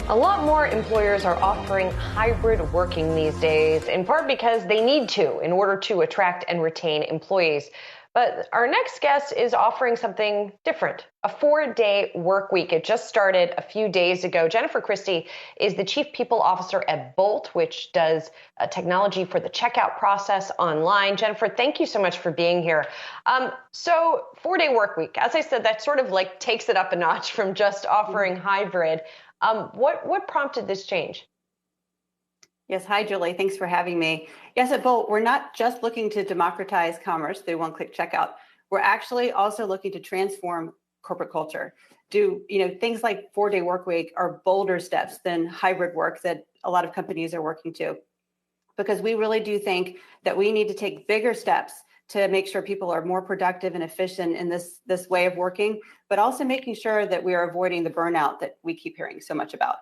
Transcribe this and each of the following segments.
A lot more employers are offering hybrid working these days, in part because they need to in order to attract and retain employees. But our next guest is offering something different, a 4-day work week. It just started a few days ago. Jennifer Christie is the Chief People Officer at Bolt, which does technology for the checkout process online. Jennifer, thank you so much for being here. So 4-day work week, as I said, that sort of like takes it up a notch from just offering hybrid. What prompted this change? Yes. Hi, Julie. Thanks for having me. Yes, at Bolt, we're not just looking to democratize commerce through one-click checkout. We're actually also looking to transform corporate culture. Things like 4-day work week are bolder steps than hybrid work that a lot of companies are working to, because we really do think that we need to take bigger steps to make sure people are more productive and efficient in this way of working, but also making sure that we are avoiding the burnout that we keep hearing so much about.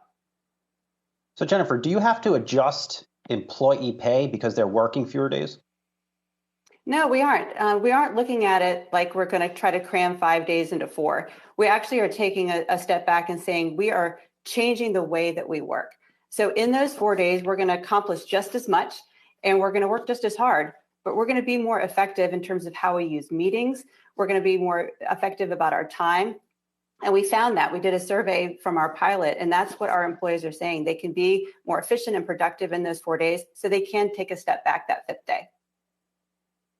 So Jennifer, do you have to adjust employee pay because they're working fewer days? No, we aren't. We aren't looking at it like we're going to try to cram 5 days into 4. We actually are taking a step back and saying we are changing the way that we work. So in those 4 days, we're going to accomplish just as much and we're going to work just as hard, but we're going to be more effective in terms of how we use meetings. We're going to be more effective about our time. And we found that. We did a survey from our pilot, and that's what our employees are saying. They can be more efficient and productive in those 4 days, so they can take a step back that 5th day.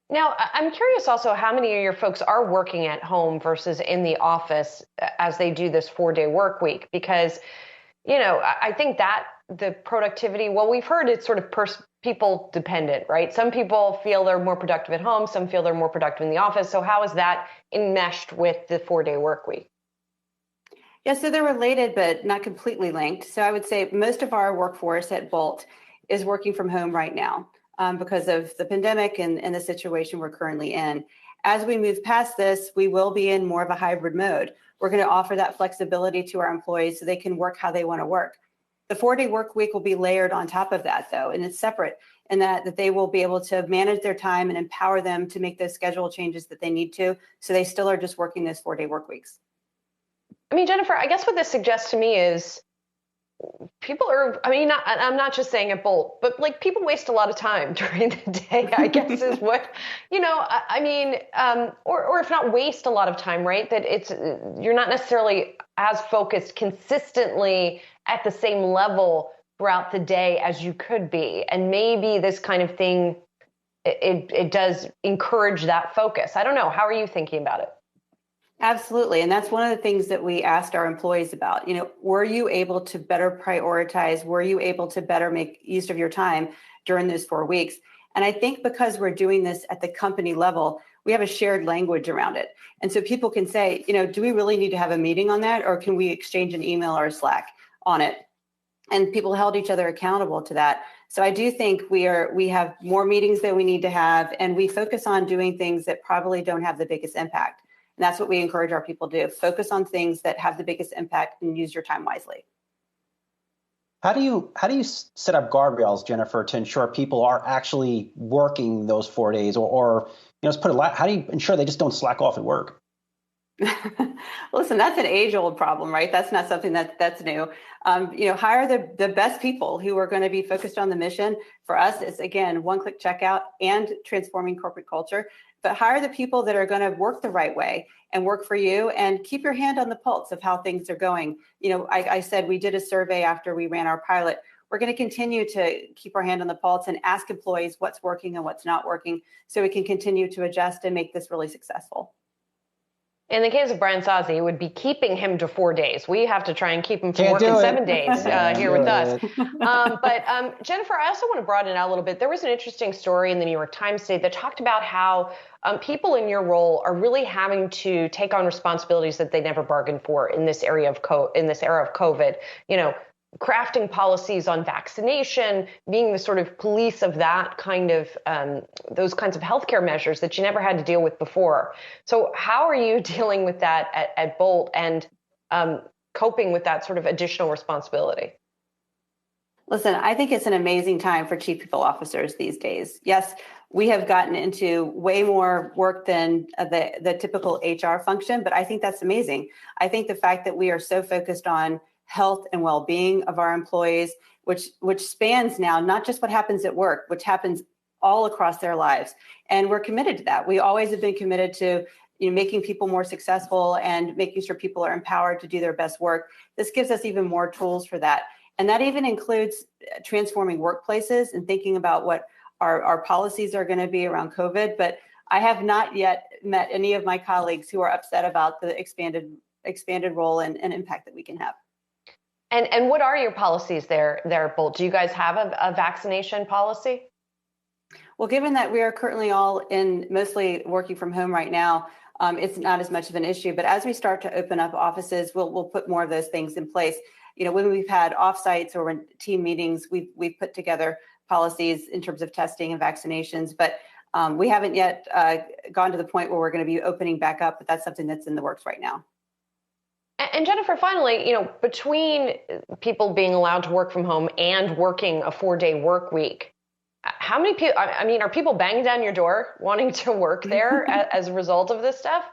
Now, I'm curious also how many of your folks are working at home versus in the office as they do this 4-day work week, because, I think that the productivity, well, we've heard it's sort of people dependent, right? Some people feel they're more productive at home. Some feel they're more productive in the office. So how is that enmeshed with the 4-day work week? Yeah, so they're related, but not completely linked. So I would say most of our workforce at Bolt is working from home right now because of the pandemic and the situation we're currently in. As we move past this, we will be in more of a hybrid mode. We're going to offer that flexibility to our employees so they can work how they want to work. The 4-day work week will be layered on top of that, though, and it's separate in that they will be able to manage their time and empower them to make those schedule changes that they need to, so they still are just working those 4-day work weeks. I mean, Jennifer, I guess what this suggests to me is people are, I'm not just saying at Bolt, but like people waste a lot of time during the day, I guess is what, or if not waste a lot of time, right? That you're not necessarily as focused consistently at the same level throughout the day as you could be. And maybe this kind of thing, it does encourage that focus. I don't know. How are you thinking about it? Absolutely. And that's one of the things that we asked our employees about. Were you able to better prioritize? Were you able to better make use of your time during those 4 weeks? And I think because we're doing this at the company level, we have a shared language around it. And so people can say, do we really need to have a meeting on that? Or can we exchange an email or a Slack on it? And people held each other accountable to that. So I do think we have more meetings that we need to have, and we focus on doing things that probably don't have the biggest impact. And that's what we encourage our people to do. Focus on things that have the biggest impact and use your time wisely. How do you set up guardrails, Jennifer, to ensure people are actually working those 4 days, or let's put it, how do you ensure they just don't slack off at work? Listen, that's an age-old problem, right? That's not something that's new. Hire the best people who are going to be focused on the mission. For us, it's again one-click checkout and transforming corporate culture. But hire the people that are going to work the right way and work for you, and keep your hand on the pulse of how things are going. I said we did a survey after we ran our pilot. We're going to continue to keep our hand on the pulse and ask employees what's working and what's not working, so we can continue to adjust and make this really successful. In the case of Brian Sozzi, it would be keeping him to 4 days. We have to try and keep him from working 7 days here with us. But Jennifer, I also want to broaden it out a little bit. There was an interesting story in the New York Times today that talked about how people in your role are really having to take on responsibilities that they never bargained for in this era of COVID. Crafting policies on vaccination, being the sort of police of that kind of those kinds of healthcare measures that you never had to deal with before. So how are you dealing with that at Bolt and coping with that sort of additional responsibility? Listen, I think it's an amazing time for chief people officers these days. Yes, we have gotten into way more work than the typical HR function, but I think that's amazing. I think the fact that we are so focused on health and well-being of our employees, which spans now not just what happens at work, which happens all across their lives. And we're committed to that. We always have been committed to making people more successful and making sure people are empowered to do their best work. This gives us even more tools for that. And that even includes transforming workplaces and thinking about what our policies are going to be around COVID. But I have not yet met any of my colleagues who are upset about the expanded role and impact that we can have. And what are your policies there, Bolt? Do you guys have a vaccination policy? Well, given that we are currently all mostly working from home right now, it's not as much of an issue. But as we start to open up offices, we'll put more of those things in place. When we've had offsites or when team meetings, we've put together policies in terms of testing and vaccinations. But we haven't yet gone to the point where we're going to be opening back up. But that's something that's in the works right now. And Jennifer, finally, between people being allowed to work from home and working a 4-day work week, how many people, are people banging down your door wanting to work there as a result of this stuff?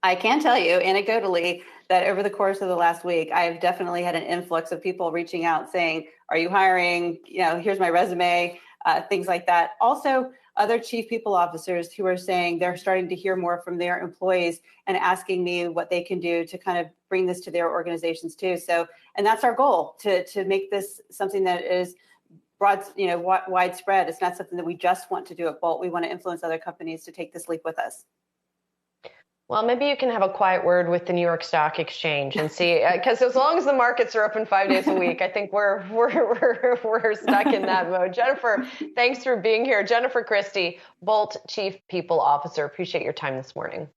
I can tell you anecdotally that over the course of the last week, I have definitely had an influx of people reaching out saying, are you hiring? Here's my resume, things like that. Also, other chief people officers who are saying they're starting to hear more from their employees and asking me what they can do to kind of bring this to their organizations too. So, and that's our goal, to make this something that is broad, widespread. It's not something that we just want to do at Bolt. We want to influence other companies to take this leap with us. Well, maybe you can have a quiet word with the New York Stock Exchange and see, because as long as the markets are open 5 days a week, I think we're stuck in that mode. Jennifer, thanks for being here. Jennifer Christie, Bolt Chief People Officer. Appreciate your time this morning.